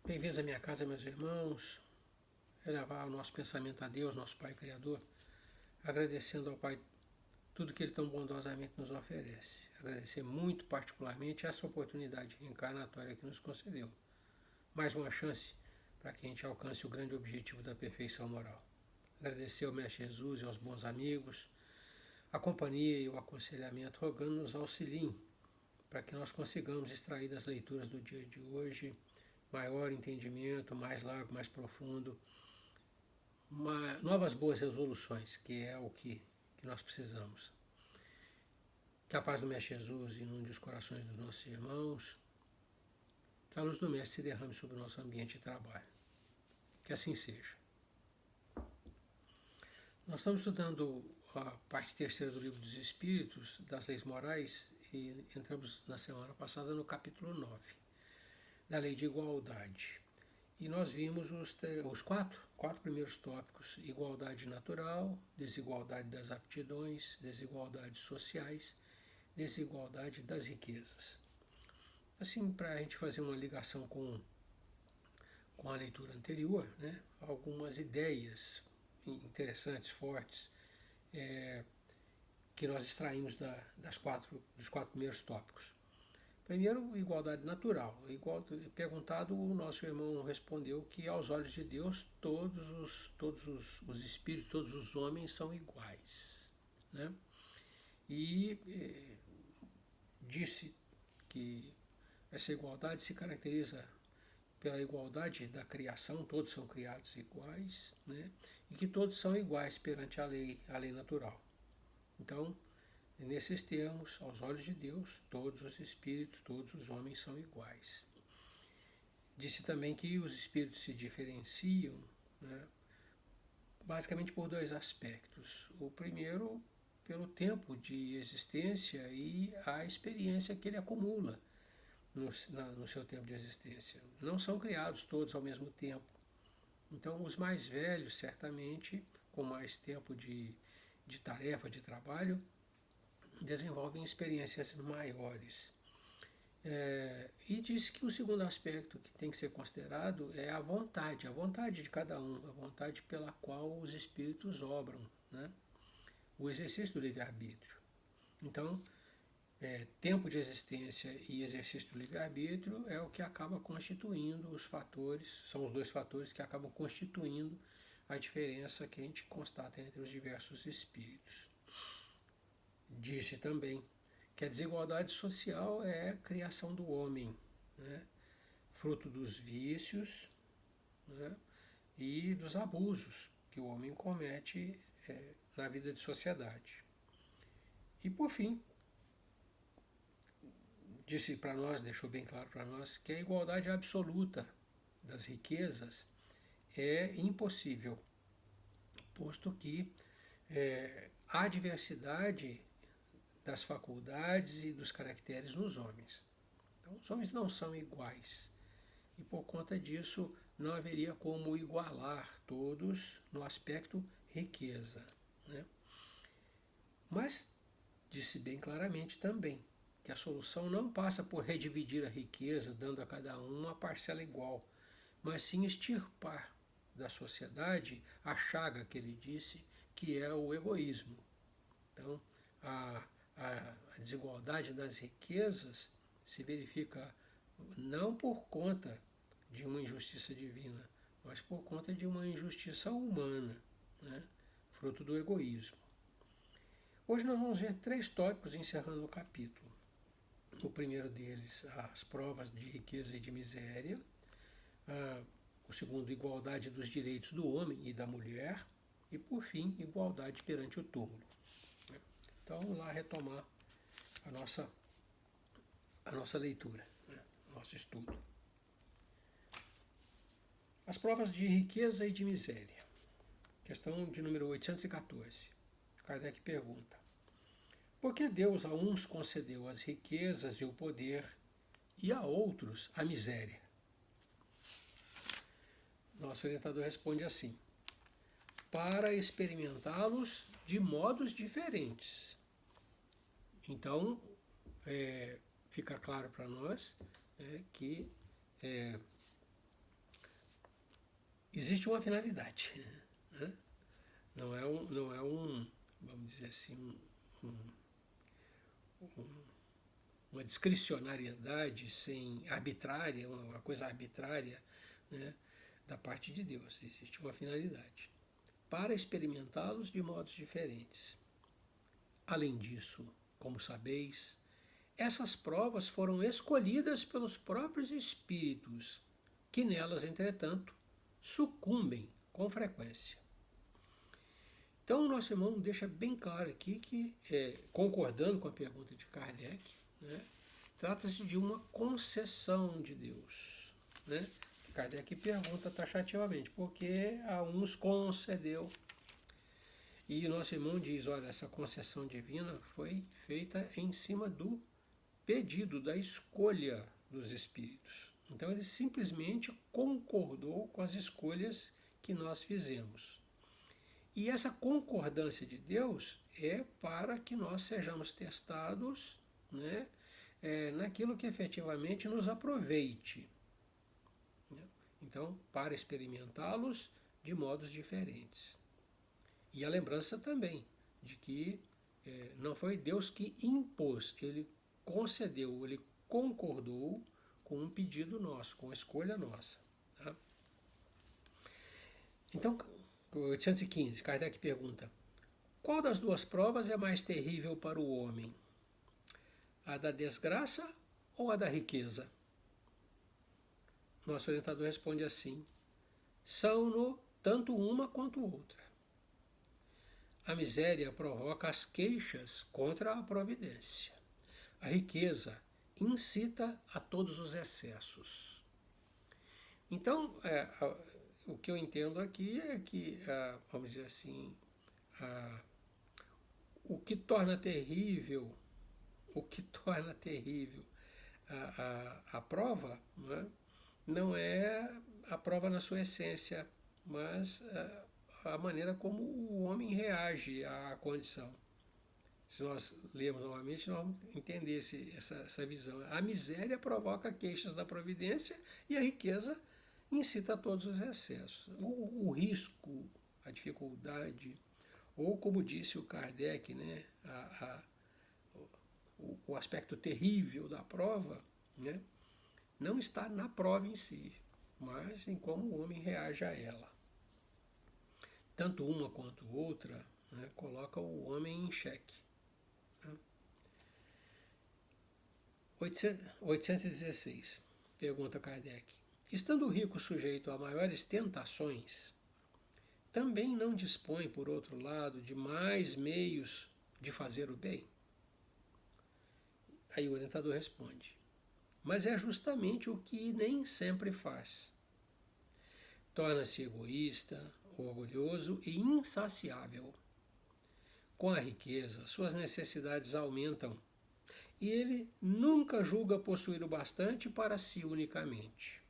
Bem-vindos à minha casa, meus irmãos. Elevar o nosso pensamento a Deus, nosso Pai Criador, agradecendo ao Pai tudo que Ele tão bondosamente nos oferece. Agradecer muito particularmente essa oportunidade encarnatória que nos concedeu. Mais uma chance para que a gente alcance o grande objetivo da perfeição moral. Agradecer ao Mestre Jesus e aos bons amigos, a companhia e o aconselhamento, rogando nos auxiliem para que nós consigamos extrair das leituras do dia de hoje maior entendimento, mais largo, mais profundo, novas boas resoluções, que é o que nós precisamos. Que a paz do Mestre Jesus inunde os corações dos nossos irmãos, que a luz do Mestre se derrame sobre o nosso ambiente de trabalho. Que assim seja. Nós estamos estudando a parte terceira do Livro dos Espíritos, das Leis Morais, e entramos na semana passada no capítulo 9, da Lei de Igualdade. E nós vimos os quatro primeiros tópicos: igualdade natural, desigualdade das aptidões, desigualdades sociais, desigualdade das riquezas. Assim, para a gente fazer uma ligação com a leitura anterior, né, algumas ideias interessantes, fortes, que nós extraímos dos quatro primeiros tópicos. Primeiro, igualdade natural. Perguntado, o nosso irmão respondeu que aos olhos de Deus todos os espíritos, todos os homens são iguais, né? E disse que essa igualdade se caracteriza pela igualdade da criação, todos são criados iguais, né? E que todos são iguais perante a lei natural. Então, nesses termos, aos olhos de Deus, todos os espíritos, todos os homens são iguais. Disse também que os espíritos se diferenciam, né, basicamente por dois aspectos. O primeiro, pelo tempo de existência e a experiência que ele acumula no seu tempo de existência. Não são criados todos ao mesmo tempo. Então, os mais velhos, certamente, com mais tempo de tarefa, de trabalho, desenvolvem experiências maiores. E diz que o segundo aspecto que tem que ser considerado é a vontade de cada um, a vontade pela qual os espíritos obram, né? O exercício do livre-arbítrio. Então, tempo de existência e exercício do livre-arbítrio é o que acaba constituindo os fatores, são os dois fatores que acabam constituindo a diferença que a gente constata entre os diversos espíritos. Disse também que a desigualdade social é a criação do homem, né? Fruto dos vícios, né? E dos abusos que o homem comete na vida de sociedade. E por fim, disse para nós, deixou bem claro para nós, que a igualdade absoluta das riquezas é impossível, posto que há diversidade das faculdades e dos caracteres nos homens. Então, os homens não são iguais. E por conta disso, não haveria como igualar todos no aspecto riqueza, né? Mas disse bem claramente também que a solução não passa por redividir a riqueza, dando a cada um uma parcela igual, mas sim extirpar da sociedade a chaga que ele disse, que é o egoísmo. Então, a desigualdade das riquezas se verifica não por conta de uma injustiça divina, mas por conta de uma injustiça humana, né? Fruto do egoísmo. Hoje nós vamos ver 3 tópicos encerrando o capítulo. O primeiro deles, as provas de riqueza e de miséria. O segundo, igualdade dos direitos do homem e da mulher. E, por fim, igualdade perante o túmulo. Então, vamos lá retomar a nossa leitura, né? Nosso estudo. As provas de riqueza e de miséria. Questão de número 814. Kardec pergunta: por que Deus a uns concedeu as riquezas e o poder e a outros a miséria? Nosso orientador responde assim: para experimentá-los de modos diferentes. Então, fica claro para nós que existe uma finalidade, né? Não é vamos dizer assim, uma discricionariedade sem arbitrária, uma coisa arbitrária, né, da parte de Deus. Existe uma finalidade para experimentá-los de modos diferentes. Além disso, como sabeis, essas provas foram escolhidas pelos próprios espíritos, que nelas, entretanto, sucumbem com frequência. Então, o nosso irmão deixa bem claro aqui que, concordando com a pergunta de Kardec, né, trata-se de uma concessão de Deus. Né? Kardec pergunta taxativamente, porque a uns concedeu. E o nosso irmão diz, olha, essa concessão divina foi feita em cima do pedido, da escolha dos espíritos. Então ele simplesmente concordou com as escolhas que nós fizemos. E essa concordância de Deus é para que nós sejamos testados, né, naquilo que efetivamente nos aproveite. Então, para experimentá-los de modos diferentes. E a lembrança também de que não foi Deus que impôs, ele concedeu, ele concordou com um pedido nosso, com a escolha nossa. Tá? Então, 815, Kardec pergunta: qual das duas provas é mais terrível para o homem? A da desgraça ou a da riqueza? Nosso orientador responde assim: são-no tanto uma quanto outra. A miséria provoca as queixas contra a providência. A riqueza incita a todos os excessos. Então, o que eu entendo aqui é que, vamos dizer assim, o que torna terrível a prova, não é a prova na sua essência, mas a maneira como o homem reage à condição. Se nós lermos novamente, nós vamos entender essa visão. A miséria provoca queixas da providência e a riqueza incita a todos os excessos. O risco, a dificuldade, ou como disse o Kardec, né, o aspecto terrível da prova, né, não está na prova em si, mas em como o homem reage a ela. Tanto uma quanto outra, né, coloca o homem em xeque. 816, pergunta Kardec. Estando o rico sujeito a maiores tentações, também não dispõe, por outro lado, de mais meios de fazer o bem? Aí o orientador responde: mas é justamente o que nem sempre faz. Torna-se egoísta, orgulhoso e insaciável. Com a riqueza, suas necessidades aumentam e ele nunca julga possuir o bastante para si unicamente.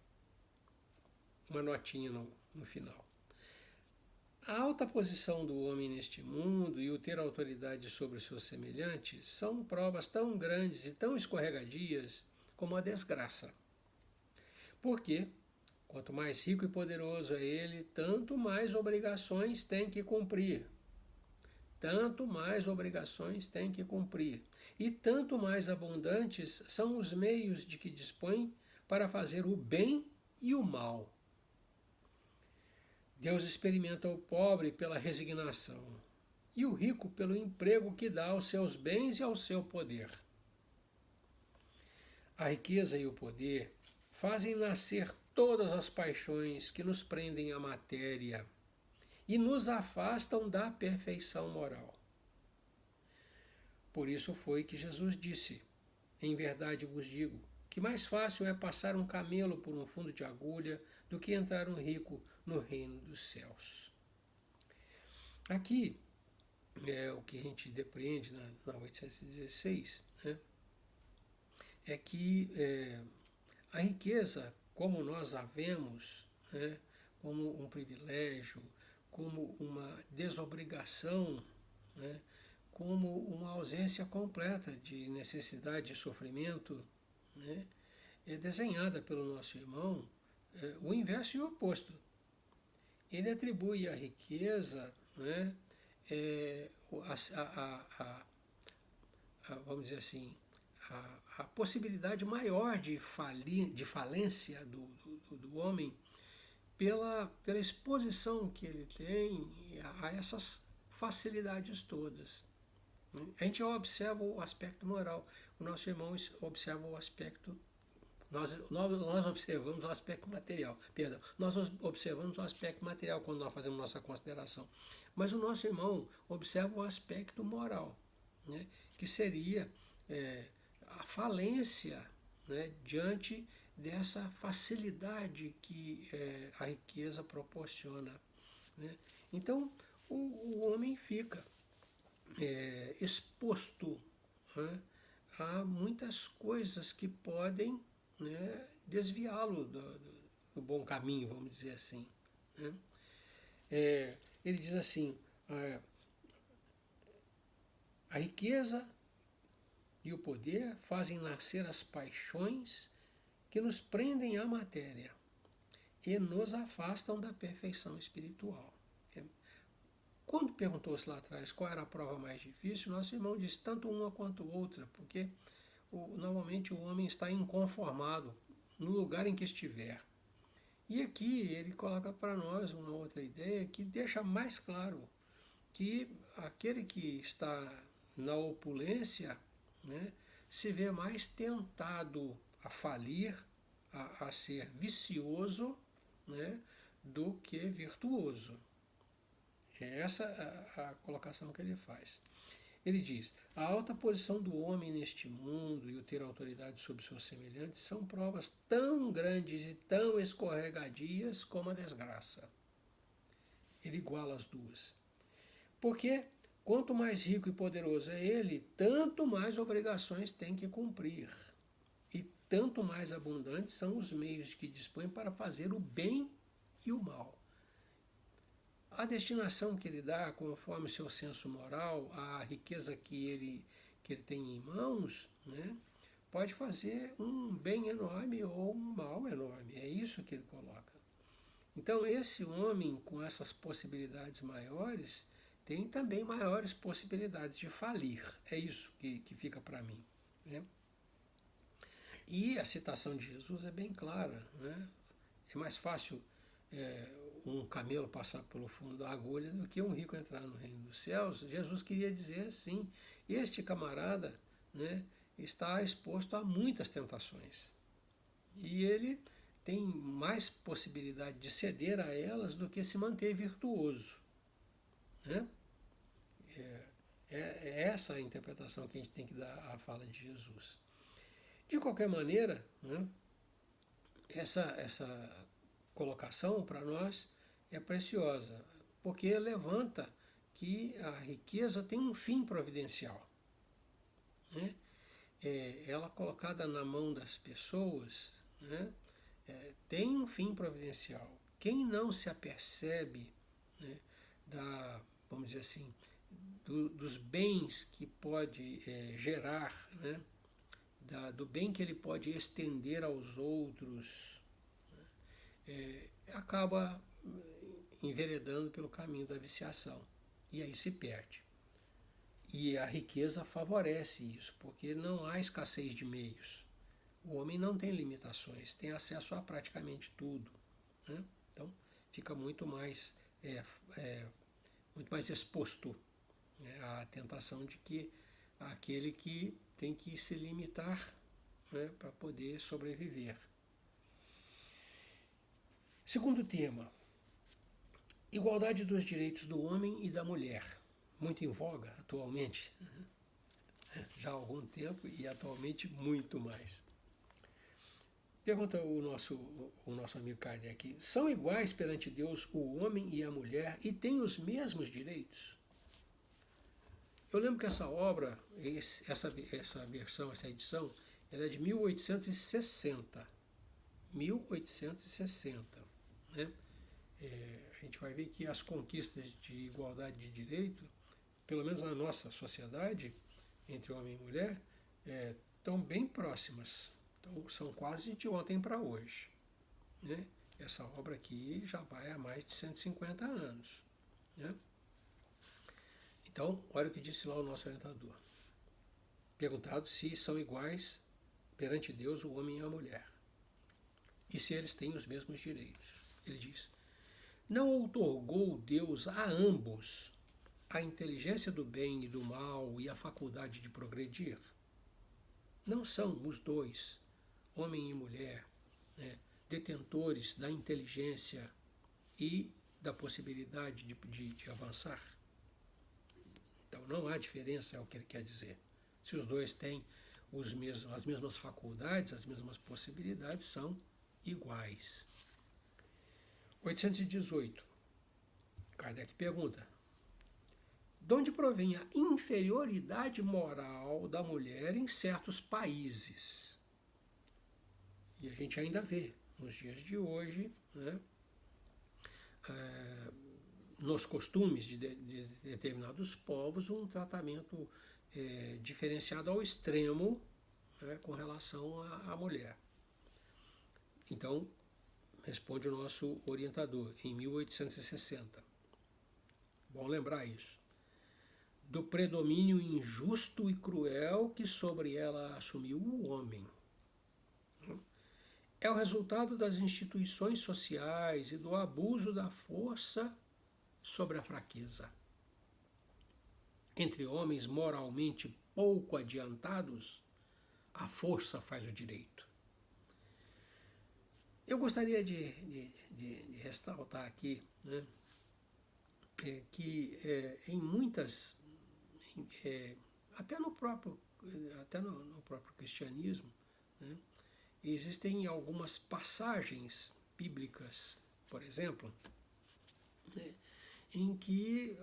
Uma notinha no final. A alta posição do homem neste mundo e o ter autoridade sobre os seus semelhantes são provas tão grandes e tão escorregadias como a desgraça. Porque, quanto mais rico e poderoso é ele, tanto mais obrigações tem que cumprir. Tanto mais obrigações tem que cumprir. E tanto mais abundantes são os meios de que dispõe para fazer o bem e o mal. Deus experimenta o pobre pela resignação e o rico pelo emprego que dá aos seus bens e ao seu poder. A riqueza e o poder fazem nascer todas as paixões que nos prendem à matéria e nos afastam da perfeição moral. Por isso foi que Jesus disse: em verdade vos digo, que mais fácil é passar um camelo por um fundo de agulha do que entrar um rico no reino dos céus. Aqui, o que a gente depreende na 816, né, é que a riqueza, como nós a vemos, né, como um privilégio, como uma desobrigação, né, como uma ausência completa de necessidade e sofrimento, né, é desenhada pelo nosso irmão o inverso e o oposto. ele atribui a riqueza, né, vamos dizer assim, a possibilidade maior de falência do homem pela exposição que ele tem a essas facilidades todas. A gente observa o aspecto moral, o nosso irmão observa o aspecto. Nós observamos o aspecto material, perdão, nós observamos o aspecto material quando nós fazemos nossa consideração, mas o nosso irmão observa o aspecto moral, né, que seria a falência, né, diante dessa facilidade que a riqueza proporciona. Né? Então, o homem fica exposto, né, a muitas coisas que podem, né, desviá-lo do bom caminho, vamos dizer assim. Né? Ele diz assim, a riqueza e o poder fazem nascer as paixões que nos prendem à matéria e nos afastam da perfeição espiritual. Quando perguntou-se lá atrás qual era a prova mais difícil, nosso irmão disse tanto uma quanto outra, porque normalmente o homem está inconformado no lugar em que estiver. E aqui ele coloca para nós uma outra ideia que deixa mais claro que aquele que está na opulência, né, se vê mais tentado a falir, a ser vicioso, né, do que virtuoso. É essa a colocação que ele faz. Ele diz, a alta posição do homem neste mundo e o ter autoridade sobre seus semelhantes são provas tão grandes e tão escorregadias como a desgraça. Ele iguala as duas. Porque quanto mais rico e poderoso é ele, tanto mais obrigações tem que cumprir. E tanto mais abundantes são os meios que dispõe para fazer o bem e o mal. A destinação que ele dá, conforme o seu senso moral, a riqueza que ele tem em mãos, né, pode fazer um bem enorme ou um mal enorme. É isso que ele coloca. Então, esse homem com essas possibilidades maiores tem também maiores possibilidades de falir. É isso que fica para mim. Né? E a citação de Jesus é bem clara. Né? É mais fácil um camelo passar pelo fundo da agulha do que um rico entrar no reino dos céus. Jesus queria dizer assim, este camarada, né, está exposto a muitas tentações. E ele tem mais possibilidade de ceder a elas do que se manter virtuoso. Né? É essa a interpretação que a gente tem que dar à fala de Jesus. De qualquer maneira, né, essa colocação para nós é preciosa, porque levanta que a riqueza tem um fim providencial. Né? Ela colocada na mão das pessoas, né, tem um fim providencial. Quem não se apercebe, né, vamos dizer assim, dos bens que pode gerar, né, do bem que ele pode estender aos outros, acaba enveredando pelo caminho da viciação. E aí se perde. E a riqueza favorece isso, porque não há escassez de meios. O homem não tem limitações, tem acesso a praticamente tudo. Né? Então fica muito mais exposto, né, à tentação de que aquele que tem que se limitar, né, para poder sobreviver. Segundo tema, igualdade dos direitos do homem e da mulher, muito em voga atualmente, já há algum tempo e atualmente muito mais. Pergunta o nosso amigo Kardec, são iguais perante Deus o homem e a mulher e têm os mesmos direitos? Eu lembro que essa obra, essa versão, essa edição, ela é de 1860. 1860. Né? A gente vai ver que as conquistas de igualdade de direito, pelo menos na nossa sociedade, entre homem e mulher, estão bem próximas. Então, são quase de ontem para hoje. Né? Essa obra aqui já vai há mais de 150 anos. Né? Então, olha o que disse lá o nosso orientador. Perguntado se são iguais perante Deus o homem e a mulher. E se eles têm os mesmos direitos. Ele diz: não outorgou Deus a ambos a inteligência do bem e do mal e a faculdade de progredir? Não são os dois, homem e mulher, né, detentores da inteligência e da possibilidade de avançar? Então não há diferença, é o que ele quer dizer. Se os dois têm as mesmas faculdades, as mesmas possibilidades, são iguais. 818. Kardec pergunta: de onde provém a inferioridade moral da mulher em certos países? E a gente ainda vê, nos dias de hoje, né, nos costumes de determinados povos, um tratamento diferenciado ao extremo, né, com relação à mulher. Então, responde o nosso orientador, em 1860. Bom lembrar isso. Do predomínio injusto e cruel que sobre ela assumiu o homem. É o resultado das instituições sociais e do abuso da força sobre a fraqueza. Entre homens moralmente pouco adiantados, a força faz o direito. Eu gostaria de ressaltar aqui, né, que em muitas, até no próprio cristianismo, né, existem algumas passagens bíblicas, por exemplo, né, em que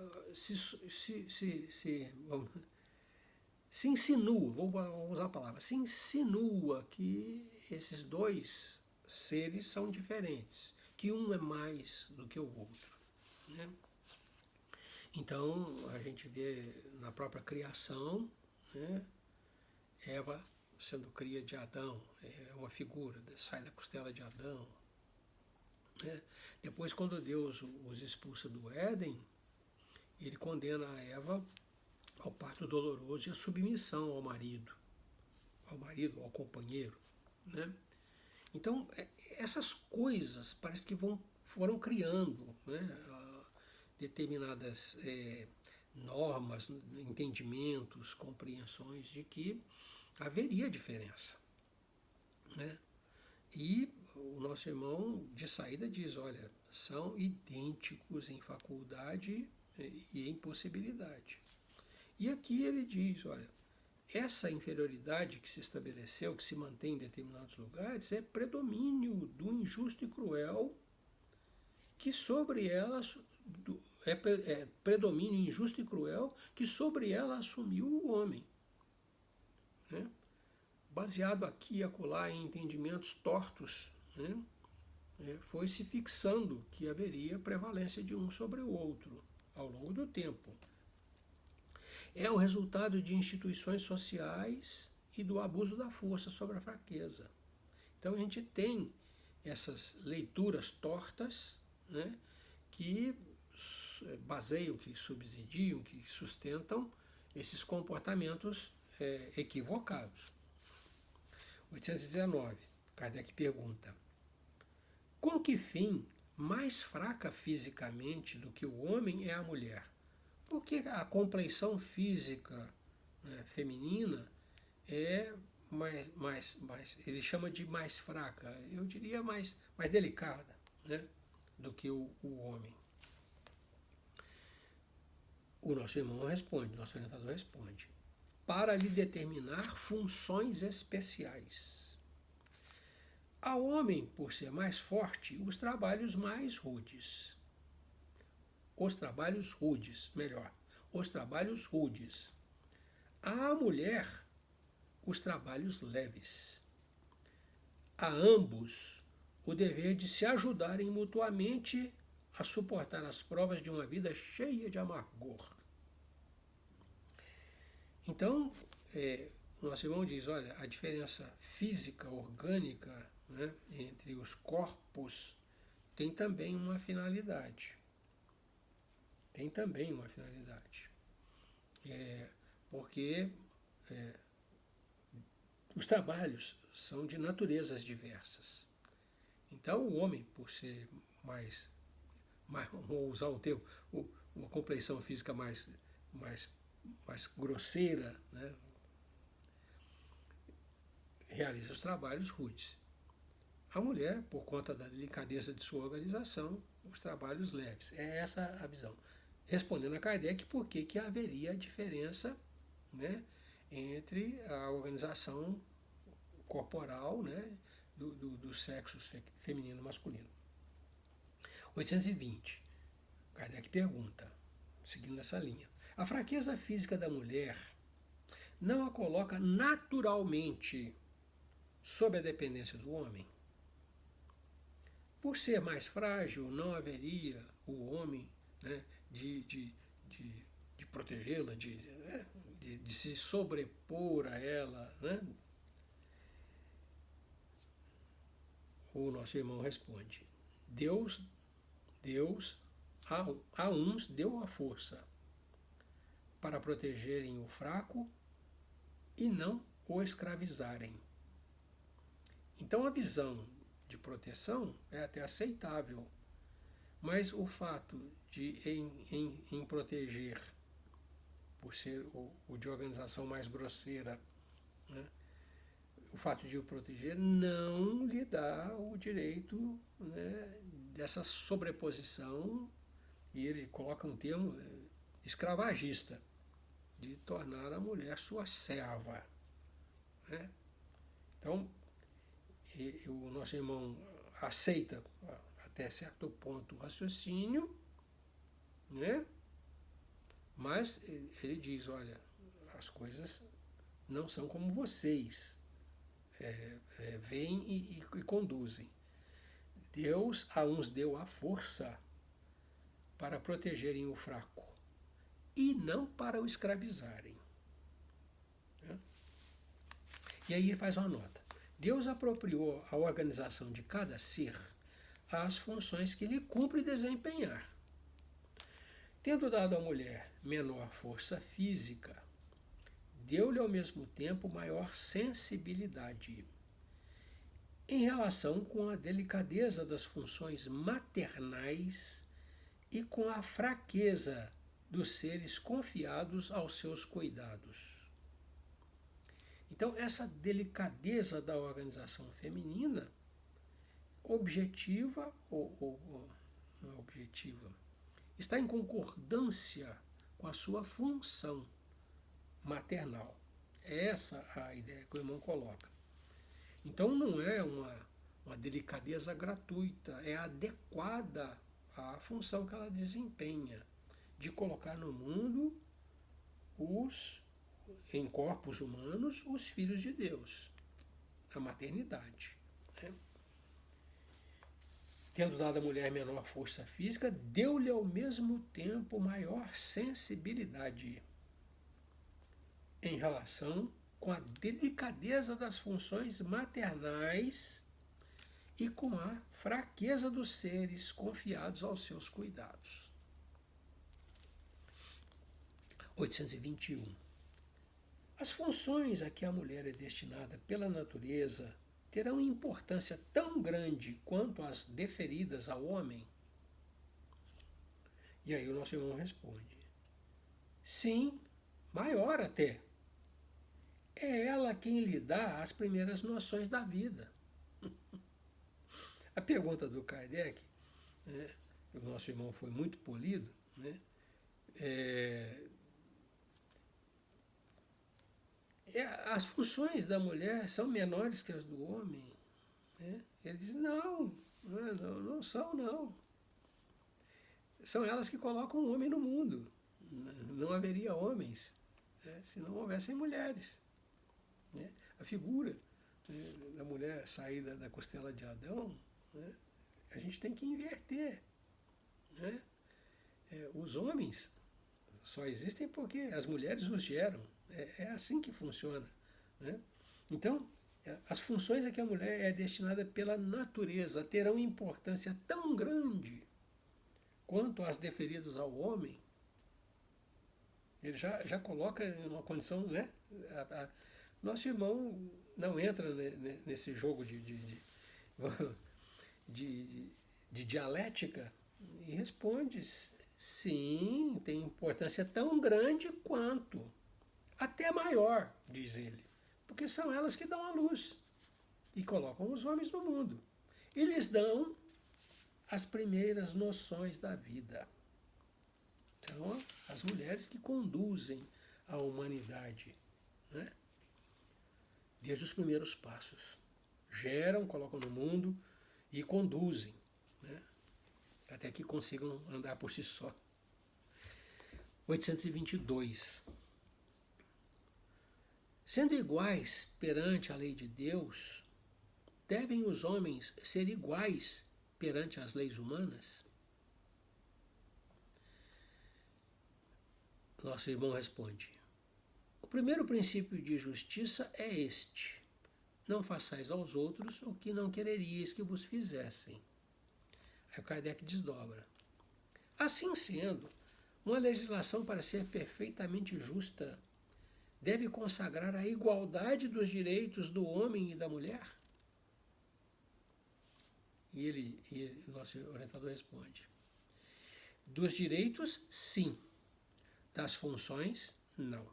se insinua, vou usar a palavra, se insinua que esses dois seres são diferentes, que um é mais do que o outro. Né? Então, a gente vê na própria criação, né, Eva sendo cria de Adão, é uma figura, sai da costela de Adão. Né? Depois, quando Deus os expulsa do Éden, ele condena a Eva ao parto doloroso e à submissão ao marido, ao companheiro. Né? Então, essas coisas parece que foram criando, né, determinadas normas, entendimentos, compreensões de que haveria diferença. Né? E o nosso irmão de saída diz, olha, são idênticos em faculdade e em possibilidade. E aqui ele diz, olha, essa inferioridade que se estabeleceu, que se mantém em determinados lugares, é predomínio do injusto e cruel, que sobre ela predomínio injusto e cruel que sobre ela assumiu o homem. Né? Baseado aqui e acolá em entendimentos tortos, né? Foi se fixando que haveria prevalência de um sobre o outro ao longo do tempo. É o resultado de instituições sociais e do abuso da força sobre a fraqueza. Então a gente tem essas leituras tortas, né, que baseiam, que subsidiam, que sustentam esses comportamentos equivocados. 819, Kardec pergunta: com que fim mais fraca fisicamente do que o homem é a mulher? Porque a compleição física, né, feminina é mais, ele chama de mais fraca, eu diria mais delicada, né, do que o homem. O nosso irmão responde, nosso orientador responde: para lhe determinar funções especiais. Ao homem, por ser mais forte, os trabalhos mais rudes. Os trabalhos rudes. À mulher, os trabalhos leves. A ambos, o dever de se ajudarem mutuamente a suportar as provas de uma vida cheia de amargor. Então, o nosso irmão diz, olha, a diferença física, orgânica, né, entre os corpos tem também uma finalidade. Tem também uma finalidade. Porque os trabalhos são de naturezas diversas. Então, o homem, por ser mais vou usar um termo, uma compreensão física mais, mais grosseira, né, realiza os trabalhos rudes. A mulher, por conta da delicadeza de sua organização, os trabalhos leves. É essa a visão. Respondendo a Kardec, por que haveria diferença, né, entre a organização corporal, né, dos sexos feminino e masculino. 820. Kardec pergunta, seguindo essa linha: a fraqueza física da mulher não a coloca naturalmente sob a dependência do homem? Por ser mais frágil, não haveria o homem, né, de protegê-la, de se sobrepor a ela, né? O nosso irmão responde: Deus a uns deu a força para protegerem o fraco e não o escravizarem. Então a visão de proteção é até aceitável, mas o fato de em proteger, por ser o de organização mais grosseira, né, o fato de o proteger não lhe dá o direito, né, dessa sobreposição, e ele coloca um termo escravagista, de tornar a mulher sua serva. Né? Então, o nosso irmão aceita até certo ponto o raciocínio, né? Mas ele diz, olha, as coisas não são como vocês veem e conduzem. Deus a uns deu a força para protegerem o fraco e não para o escravizarem. Né? E aí ele faz uma nota. Deus apropriou a organização de cada ser às funções que lhe cumpre desempenhar. Tendo dado à mulher menor força física, deu-lhe ao mesmo tempo maior sensibilidade. Em relação com a delicadeza das funções maternais e com a fraqueza dos seres confiados aos seus cuidados. Então, essa delicadeza da organização feminina, objetiva ou não é objetiva, está em concordância com a sua função maternal. É essa a ideia que o irmão coloca. Então não é uma delicadeza gratuita, é adequada à função que ela desempenha, de colocar no mundo em corpos humanos, os filhos de Deus, a maternidade. Né? Tendo dado à mulher menor força física, deu-lhe ao mesmo tempo maior sensibilidade em relação com a delicadeza das funções maternais e com a fraqueza dos seres confiados aos seus cuidados. 821. As funções a que a mulher é destinada pela natureza terão importância tão grande quanto as deferidas ao homem? E aí o nosso irmão responde: sim, maior até. É ela quem lhe dá as primeiras noções da vida. A pergunta do Kardec, né, o nosso irmão foi muito polido, né, as funções da mulher são menores que as do homem. Né? Ele diz, não são, não. São elas que colocam o homem no mundo. Não haveria homens, né, se não houvessem mulheres. Né? A figura, né, da mulher saída da costela de Adão, né, a gente tem que inverter. Né? Os homens só existem porque as mulheres os geram. É assim que funciona. Né? Então, As funções a que a mulher é destinada pela natureza terão importância tão grande quanto as deferidas ao homem. Ele já coloca em uma condição, né? Nosso irmão não entra nesse jogo de, de dialética e responde: sim, tem importância tão grande quanto, até maior, diz ele, porque são elas que dão a luz e colocam os homens no mundo. E lhes dão as primeiras noções da vida. São as mulheres que conduzem a humanidade, né? Desde os primeiros passos. Geram, colocam no mundo e conduzem, né? Até que consigam andar por si só. 822. Sendo iguais perante a lei de Deus, devem os homens ser iguais perante as leis humanas? Nosso irmão responde: o primeiro princípio de justiça é este: não façais aos outros o que não quereríeis que vos fizessem. Aí o Kardec desdobra: assim sendo, uma legislação, para ser perfeitamente justa, deve consagrar a igualdade dos direitos do homem e da mulher? E nosso orientador responde: dos direitos, sim. Das funções, não.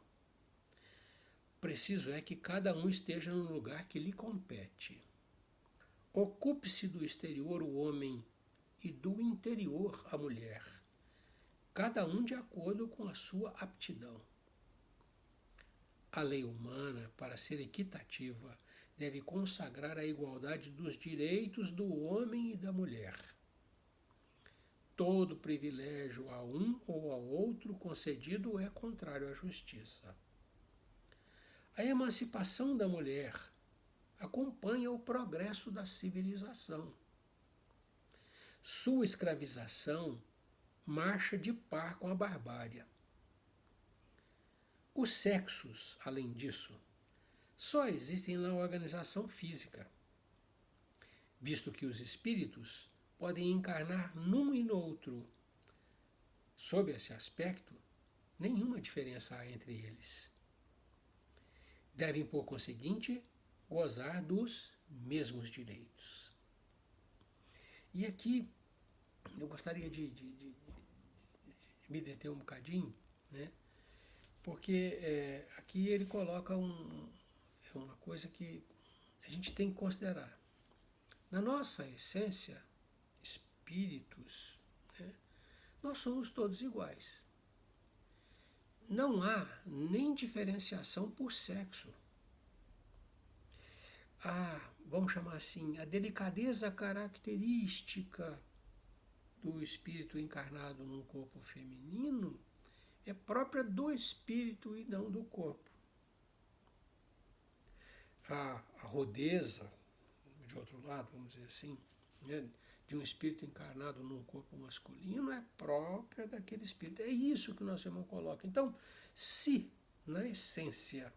Preciso é que cada um esteja no lugar que lhe compete. Ocupe-se do exterior o homem e do interior a mulher, cada um de acordo com a sua aptidão. A lei humana, para ser equitativa, deve consagrar a igualdade dos direitos do homem e da mulher. Todo privilégio a um ou ao outro concedido é contrário à justiça. A emancipação da mulher acompanha o progresso da civilização. Sua escravização marcha de par com a barbárie. Os sexos, além disso, só existem na organização física, visto que os espíritos podem encarnar num e no outro. Sob esse aspecto, nenhuma diferença há entre eles. Devem, por conseguinte, gozar dos mesmos direitos. E aqui eu gostaria de me deter um bocadinho, né? Porque aqui ele coloca uma coisa que a gente tem que considerar. Na nossa essência, espíritos, né, nós somos todos iguais. Não há nem diferenciação por sexo. Vamos chamar assim, a delicadeza característica do espírito encarnado num corpo feminino é própria do espírito e não do corpo. A rudeza, de outro lado, vamos dizer assim, né, de um espírito encarnado num corpo masculino é própria daquele espírito. É isso que o nosso irmão coloca. Então, se, na essência,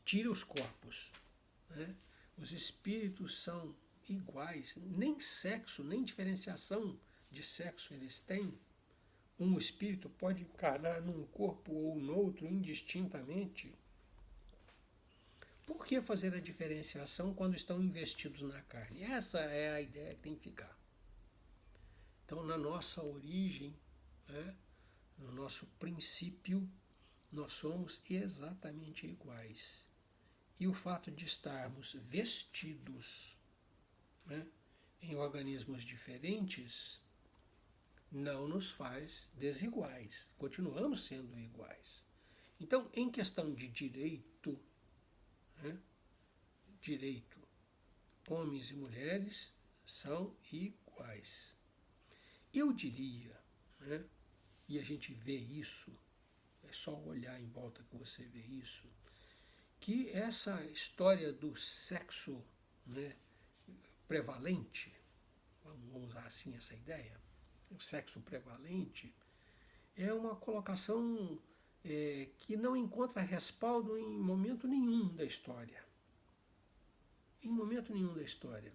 tira os corpos, né, os espíritos são iguais, nem sexo, nem diferenciação de sexo eles têm. Um espírito pode encarnar num corpo ou no outro indistintamente. Por que fazer a diferenciação quando estão investidos na carne? Essa é a ideia que tem que ficar. Então, na nossa origem, né, no nosso princípio, nós somos exatamente iguais. E o fato de estarmos vestidos, né, em organismos diferentes não nos faz desiguais. Continuamos sendo iguais. Então, em questão de direito, né, direito, homens e mulheres são iguais. Eu diria, né, e a gente vê isso, é só olhar em volta que você vê isso, que essa história do sexo, né, prevalente, vamos usar assim essa ideia, o sexo prevalente, é uma colocação que não encontra respaldo em momento nenhum da história. em momento nenhum da história.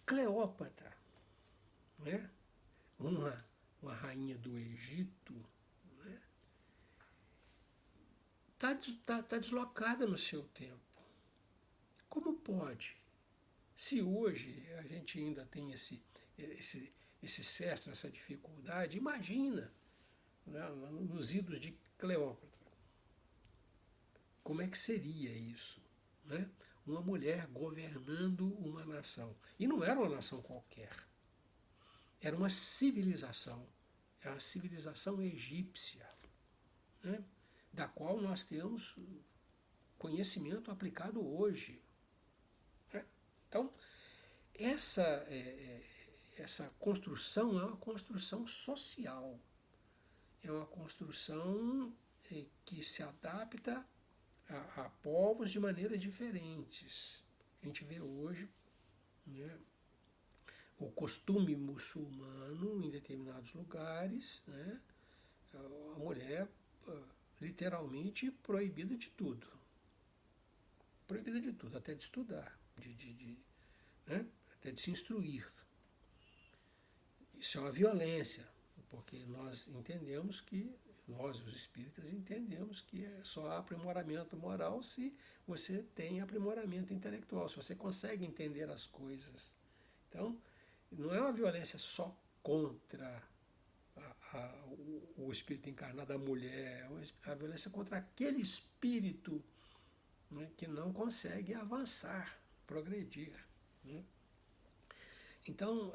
Cleópatra, né? uma rainha do Egito, né? Tá deslocada no seu tempo. Como pode? Se hoje a gente ainda tem esse certo, essa dificuldade, imagina, né, nos idos de Cleópatra. Como é que seria isso? Né? Uma mulher governando uma nação. E não era uma nação qualquer. Era uma civilização. Era a civilização egípcia, né? Da qual nós temos conhecimento aplicado hoje. Né? Então, essa construção é uma construção social. É uma construção que se adapta a povos de maneiras diferentes. A gente vê hoje, né, o costume muçulmano em determinados lugares, né, a mulher literalmente proibida de tudo. Proibida de tudo, até de estudar, né, até de se instruir. Isso é uma violência, porque nós entendemos que nós, os espíritas, entendemos que é só aprimoramento moral se você tem aprimoramento intelectual, se você consegue entender as coisas. Então, não é uma violência só contra o espírito encarnado, a mulher, é uma violência contra aquele espírito, né, que não consegue avançar, progredir. Né? Então,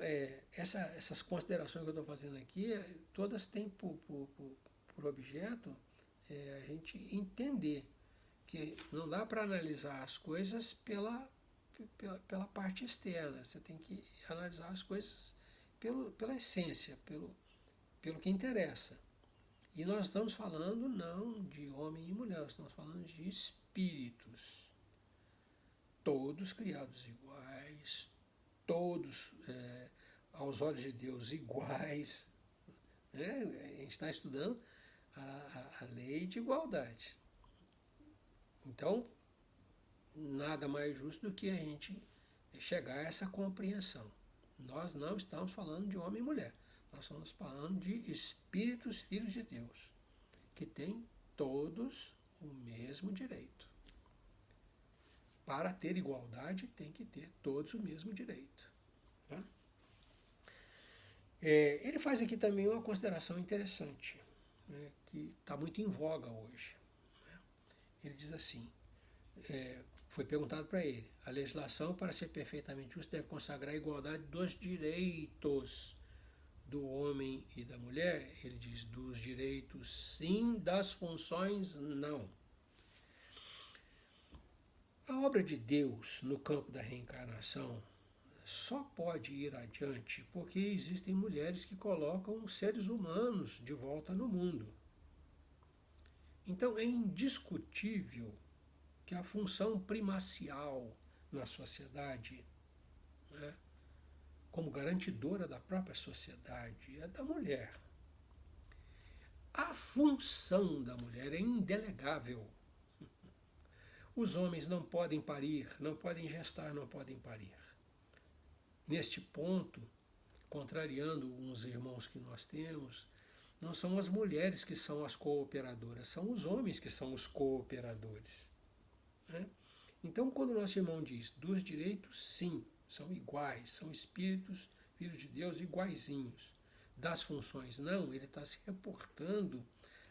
essas considerações que eu estou fazendo aqui, todas têm por objeto a gente entender que não dá para analisar as coisas pela parte externa. Você tem que analisar as coisas pela essência, pelo que interessa. E nós estamos falando não de homem e mulher, nós estamos falando de espíritos. Todos criados iguais, todos aos olhos de Deus iguais. Né? A gente está estudando a lei de igualdade. Então, nada mais justo do que a gente chegar a essa compreensão. Nós não estamos falando de homem e mulher, nós estamos falando de espíritos, filhos de Deus, que têm todos o mesmo direito. Para ter igualdade, tem que ter todos o mesmo direito. Tá? Ele faz aqui também uma consideração interessante, né, que está muito em voga hoje. Né? Ele diz assim, foi perguntado para ele, a legislação, para ser perfeitamente justa, deve consagrar a igualdade dos direitos do homem e da mulher. Ele diz, dos direitos sim, das funções não. A obra de Deus no campo da reencarnação só pode ir adiante porque existem mulheres que colocam seres humanos de volta no mundo. Então é indiscutível que a função primacial na sociedade, né, como garantidora da própria sociedade, é da mulher. A função da mulher é indelegável. Os homens não podem parir, não podem gestar, não podem parir. Neste ponto, contrariando uns irmãos que nós temos, não são as mulheres que são as cooperadoras, são os homens que são os cooperadores. Né? Então, quando o nosso irmão diz dos direitos, sim, são iguais, são espíritos, filhos de Deus, iguaizinhos. Das funções, não, ele está se reportando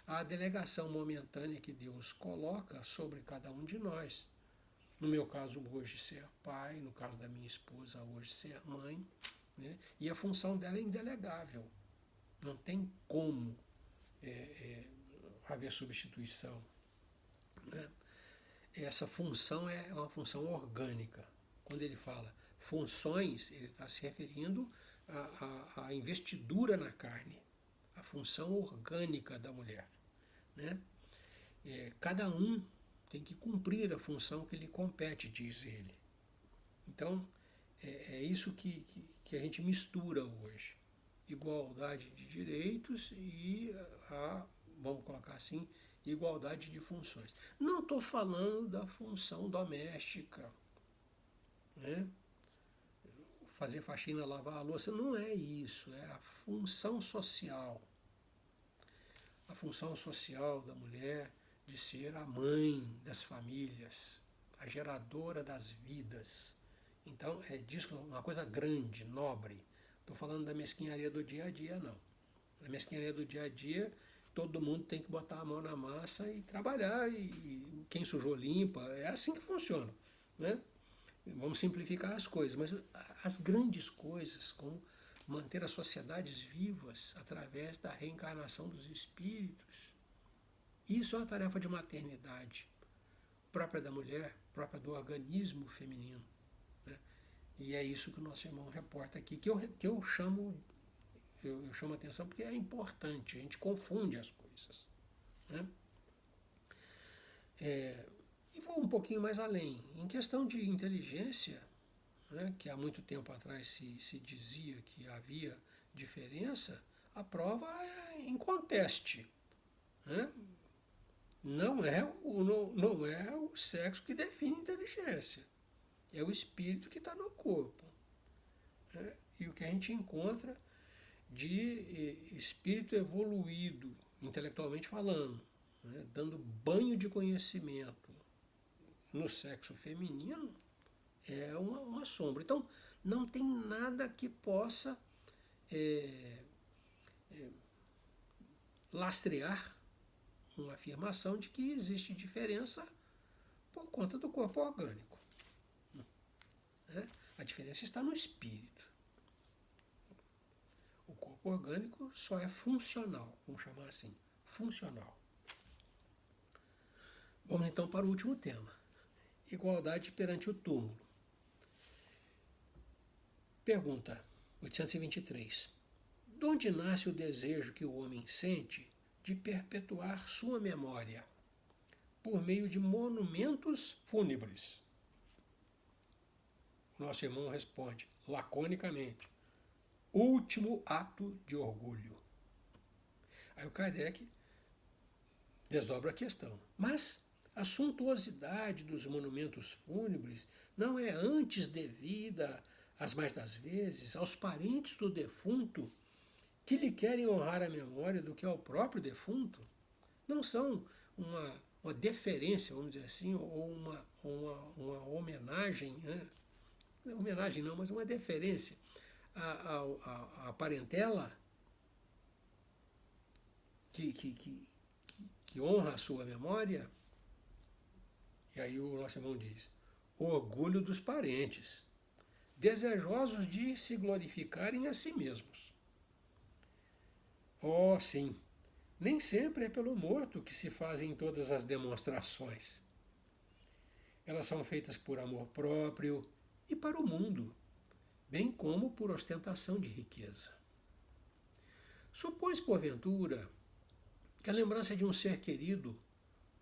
à delegação momentânea que Deus coloca sobre cada um de nós. No meu caso, hoje, ser pai, no caso da minha esposa, hoje, ser mãe, né? E a função dela é indelegável. Não tem como haver substituição. Né? Essa função é uma função orgânica. Quando ele fala funções, ele está se referindo à investidura na carne, a função orgânica da mulher. Né? Cada um tem que cumprir a função que lhe compete, diz ele. Então, é isso que a gente mistura hoje. Igualdade de direitos e vamos colocar assim, igualdade de funções. Não estou falando da função doméstica, né? Fazer faxina, lavar a louça, não é isso, é a função social. A função social da mulher de ser a mãe das famílias, a geradora das vidas. Então é disso uma coisa grande, nobre. Estou falando da mesquinharia do dia a dia, não. Na mesquinharia do dia a dia, todo mundo tem que botar a mão na massa e trabalhar, e quem sujou limpa, é assim que funciona, né? Vamos simplificar as coisas, mas as grandes coisas, como manter as sociedades vivas através da reencarnação dos espíritos, isso é uma tarefa de maternidade, própria da mulher, própria do organismo feminino, né? E é isso que o nosso irmão reporta aqui, que eu chamo a atenção porque é importante, a gente confunde as coisas, né? E vou um pouquinho mais além. Em questão de inteligência, né, que há muito tempo atrás se dizia que havia diferença, a prova é inconteste, né? Não é o sexo que define inteligência, é o espírito que está no corpo, né? E o que a gente encontra de espírito evoluído, intelectualmente falando, né, dando banho de conhecimento no sexo feminino, é uma sombra. Então, não tem nada que possa lastrear uma afirmação de que existe diferença por conta do corpo orgânico, né? A diferença está no espírito. O corpo orgânico só é funcional, vamos chamar assim, funcional. Vamos então para o último tema: igualdade perante o túmulo. Pergunta 823. De onde nasce o desejo que o homem sente de perpetuar sua memória por meio de monumentos fúnebres? O nosso irmão responde laconicamente: último ato de orgulho. Aí o Kardec desdobra a questão. Mas a suntuosidade dos monumentos fúnebres não é antes devida, as mais das vezes, aos parentes do defunto que lhe querem honrar a memória do que ao próprio defunto? Não são uma deferência, vamos dizer assim, ou uma homenagem, né? Não é homenagem não, mas uma deferência à parentela que honra a sua memória? E aí o nosso irmão diz: o orgulho dos parentes, desejosos de se glorificarem a si mesmos. Oh, sim, nem sempre é pelo morto que se fazem todas as demonstrações. Elas são feitas por amor próprio e para o mundo, bem como por ostentação de riqueza. Supões, porventura, que a lembrança de um ser querido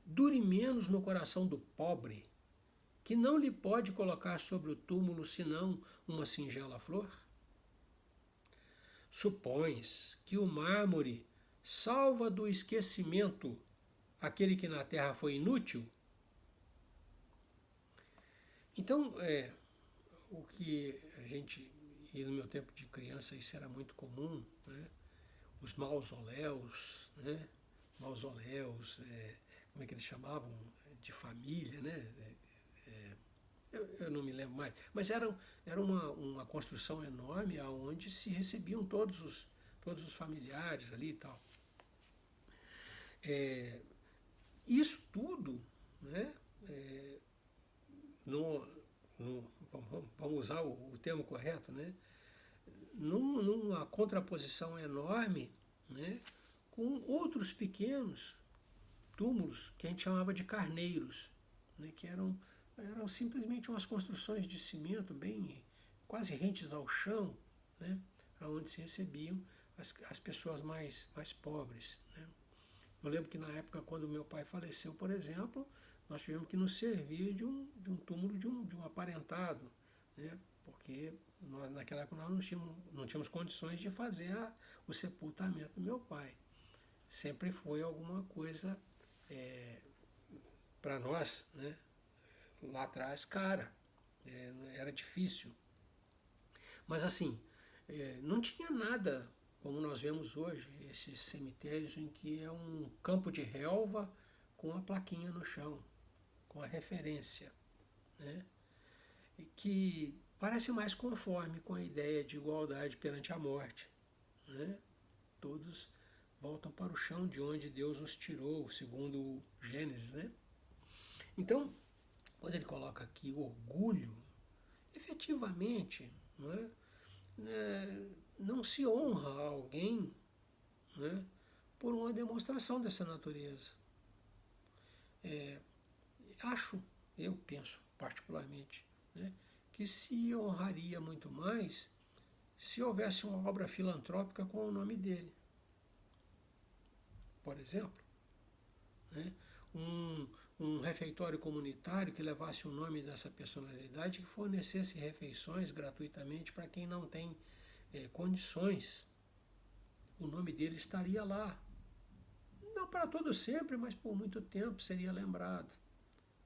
dure menos no coração do pobre, que não lhe pode colocar sobre o túmulo senão uma singela flor? Supões que o mármore salva do esquecimento aquele que na terra foi inútil? Então, o que a gente, e no meu tempo de criança isso era muito comum, né? Os mausoléus, né? Mausoléus, como é que eles chamavam? De família, né? Eu não me lembro mais, mas era uma construção enorme onde se recebiam todos os familiares ali e tal. Isso tudo, né? Vamos usar o termo correto, né? Numa contraposição enorme, né? Com outros pequenos túmulos que a gente chamava de carneiros, né? Que eram simplesmente umas construções de cimento bem quase rentes ao chão, né? Onde se recebiam as pessoas mais pobres, né? Eu lembro que na época, quando meu pai faleceu, por exemplo, nós tivemos que nos servir de um túmulo de um aparentado, né? Porque naquela época nós não tínhamos condições de fazer o sepultamento do meu pai. Sempre foi alguma coisa para nós, né, lá atrás, cara. Era difícil. Mas assim, não tinha nada como nós vemos hoje, esses cemitérios em que é um campo de relva com a plaquinha no chão, com a referência, né? E que parece mais conforme com a ideia de igualdade perante a morte, né? Todos voltam para o chão de onde Deus os tirou, segundo o Gênesis, né? Então, quando ele coloca aqui orgulho, efetivamente, não é? Não se honra alguém, né, por uma demonstração dessa natureza. Eu penso particularmente, né, que se honraria muito mais se houvesse uma obra filantrópica com o nome dele. Por exemplo, né, um refeitório comunitário que levasse o nome dessa personalidade, que fornecesse refeições gratuitamente para quem não tem condições. O nome dele estaria lá. Não para todo sempre, mas por muito tempo seria lembrado.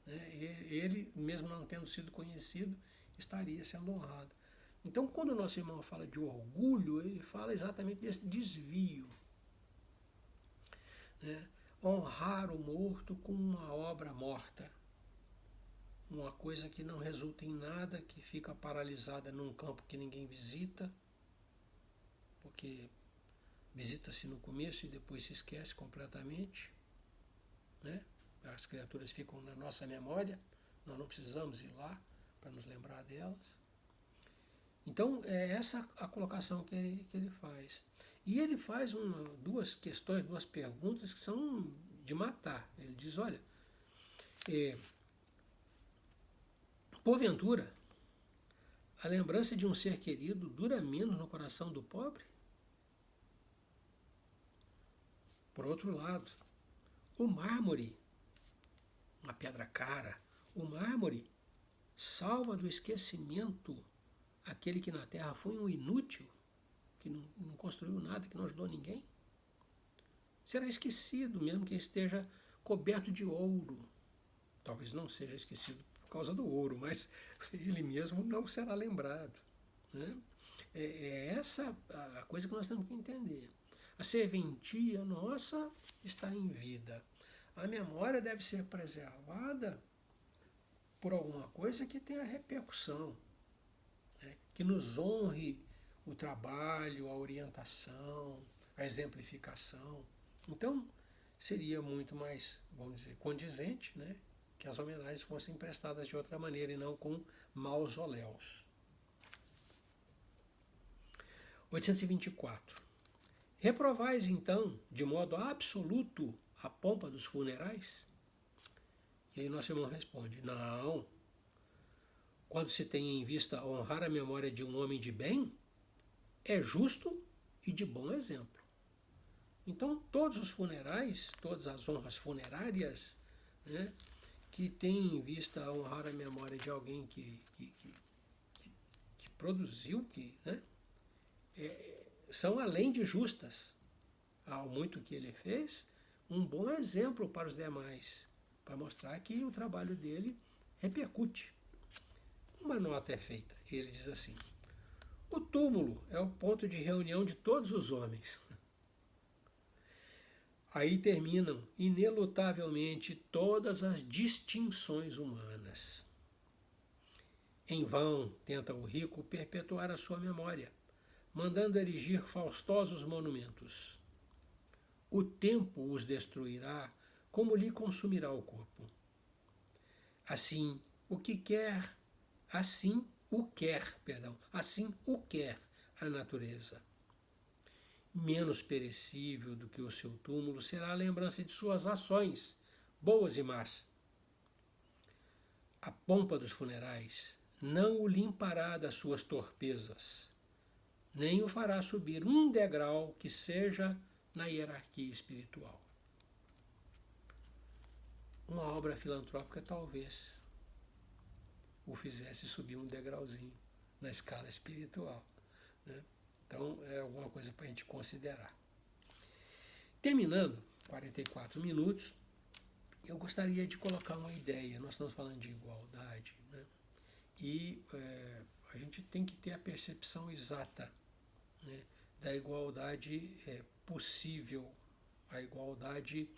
Ele, mesmo não tendo sido conhecido, estaria sendo honrado. Então, quando o nosso irmão fala de orgulho, ele fala exatamente desse desvio. Né? Honrar o morto com uma obra morta. Uma coisa que não resulta em nada, que fica paralisada num campo que ninguém visita, porque visita-se no começo e depois se esquece completamente, né? As criaturas ficam na nossa memória, nós não precisamos ir lá para nos lembrar delas. Então, é essa a colocação que ele faz. E ele faz duas questões, duas perguntas que são de matar. Ele diz, olha, porventura, a lembrança de um ser querido dura menos no coração do pobre? Por outro lado, o mármore, uma pedra cara, o mármore salva do esquecimento aquele que na terra foi um inútil, que não construiu nada, que não ajudou ninguém? Será esquecido, mesmo que esteja coberto de ouro. Talvez não seja esquecido por causa do ouro, mas ele mesmo não será lembrado. Né? É essa a coisa que nós temos que entender. A serventia nossa está em vida. A memória deve ser preservada por alguma coisa que tenha repercussão, né? Que nos honre o trabalho, a orientação, a exemplificação. Então, seria muito mais, vamos dizer, condizente, né, que as homenagens fossem prestadas de outra maneira e não com mausoléus. 824. Reprovais, então, de modo absoluto a pompa dos funerais? E aí nosso irmão responde, não. Quando se tem em vista honrar a memória de um homem de bem, é justo e de bom exemplo. Então, todos os funerais, todas as honras funerárias, né, que têm em vista honrar a memória de alguém que produziu, né, são além de justas. Ao muito que ele fez, um bom exemplo para os demais, para mostrar que o trabalho dele repercute. Uma nota é feita, ele diz assim, o túmulo é o ponto de reunião de todos os homens. Aí terminam, inelutavelmente, todas as distinções humanas. Em vão tenta o rico perpetuar a sua memória, mandando erigir faustosos monumentos. O tempo os destruirá, como lhe consumirá o corpo. Assim o quer a natureza. Menos perecível do que o seu túmulo será a lembrança de suas ações, boas e más. A pompa dos funerais não o limpará das suas torpezas, nem o fará subir um degrau que seja na hierarquia espiritual. Uma obra filantrópica talvez o fizesse subir um degrauzinho na escala espiritual, né? Então, é alguma coisa para a gente considerar. Terminando, 44 minutos, eu gostaria de colocar uma ideia. Nós estamos falando de igualdade, né? E a gente tem que ter a percepção exata, né, da igualdade possível, a igualdade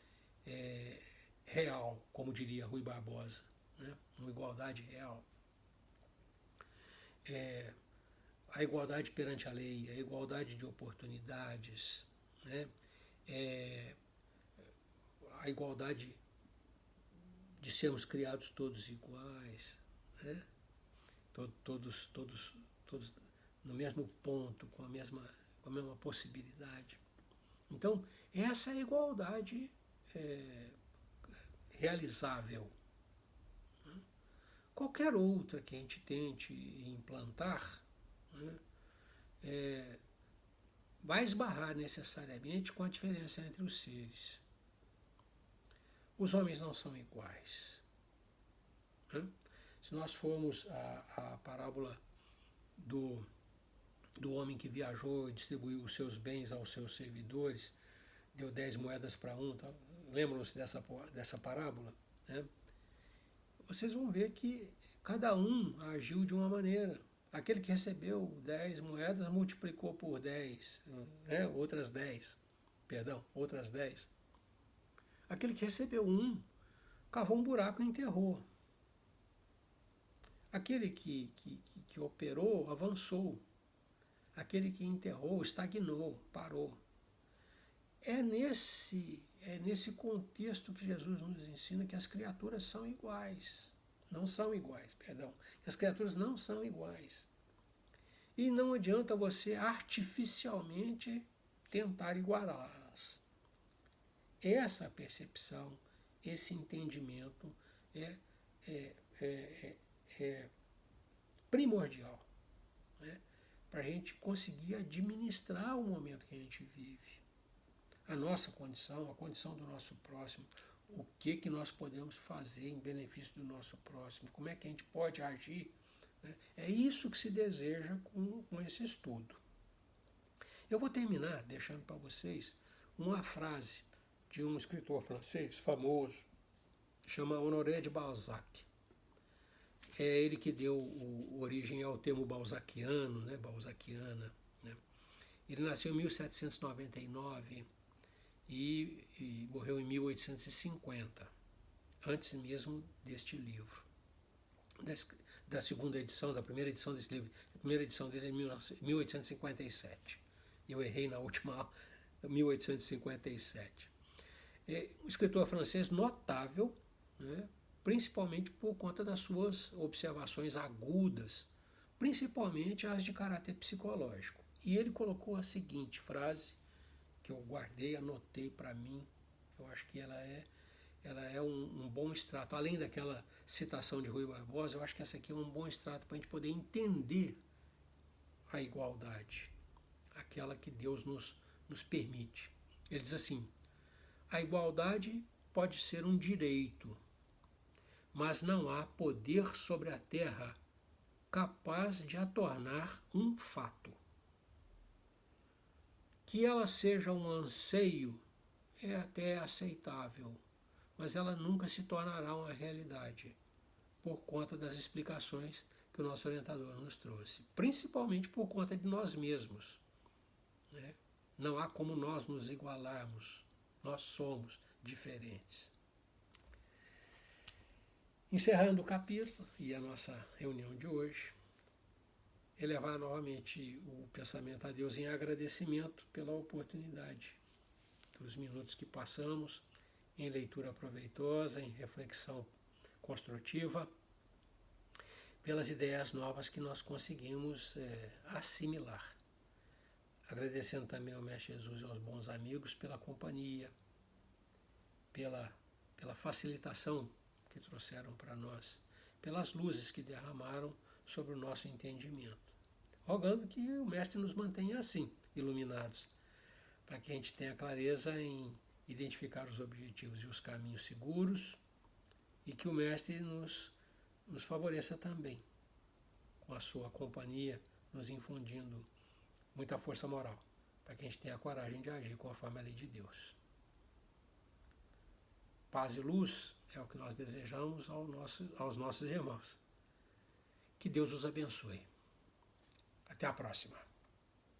real, como diria Rui Barbosa, né? Uma igualdade real. A igualdade perante a lei, a igualdade de oportunidades, né? A igualdade de sermos criados todos iguais, né? Todos no mesmo ponto, com a mesma possibilidade. Então, essa é a igualdade realizável. Qualquer outra que a gente tente implantar, né, vai esbarrar necessariamente com a diferença entre os seres. Os homens não são iguais. Né? Se nós formos a parábola do homem que viajou e distribuiu os seus bens aos seus servidores, deu 10 moedas para um, tá? Lembram-se dessa parábola? Né? Vocês vão ver que cada um agiu de uma maneira. Aquele que recebeu 10 moedas multiplicou por 10, né? outras 10. Aquele que recebeu um, cavou um buraco e enterrou. Aquele que operou, avançou. Aquele que enterrou, estagnou, parou. É nesse contexto que Jesus nos ensina que as criaturas são iguais. Não são iguais, perdão. As criaturas não são iguais. E não adianta você artificialmente tentar igualá-las. Essa percepção, esse entendimento é primordial, né, para a gente conseguir administrar o momento que a gente vive. A nossa condição, a condição do nosso próximo, o que nós podemos fazer em benefício do nosso próximo, como é que a gente pode agir. Né? É isso que se deseja com esse estudo. Eu vou terminar deixando para vocês uma frase de um escritor francês famoso, chama Honoré de Balzac. É ele que deu origem ao termo balzaquiano, né, balzaquiana. Né? Ele nasceu em 1799 e morreu em 1850, antes mesmo deste livro. Da segunda edição, da primeira edição desse livro. A primeira edição dele é em 1857. Eu errei na última, 1857. É um escritor francês notável, né, principalmente por conta das suas observações agudas, principalmente as de caráter psicológico. E ele colocou a seguinte frase, que eu guardei, anotei para mim, eu acho que ela é um bom extrato. Além daquela citação de Rui Barbosa, eu acho que essa aqui é um bom extrato para a gente poder entender a igualdade, aquela que Deus nos permite. Ele diz assim: a igualdade pode ser um direito, mas não há poder sobre a terra capaz de a tornar um fato. Que ela seja um anseio é até aceitável, mas ela nunca se tornará uma realidade, por conta das explicações que o nosso orientador nos trouxe, principalmente por conta de nós mesmos. Né? Não há como nós nos igualarmos, nós somos diferentes. Encerrando o capítulo e a nossa reunião de hoje, elevar novamente o pensamento a Deus em agradecimento pela oportunidade dos minutos que passamos em leitura proveitosa, em reflexão construtiva, pelas ideias novas que nós conseguimos assimilar. Agradecendo também ao Mestre Jesus e aos bons amigos pela companhia, pela facilitação que trouxeram para nós, pelas luzes que derramaram sobre o nosso entendimento. Rogando que o Mestre nos mantenha assim, iluminados, para que a gente tenha clareza em identificar os objetivos e os caminhos seguros, e que o Mestre nos favoreça também, com a sua companhia, nos infundindo muita força moral, para que a gente tenha a coragem de agir conforme a lei de Deus. Paz e luz É o que nós desejamos aos nossos irmãos. Que Deus os abençoe. Até a próxima.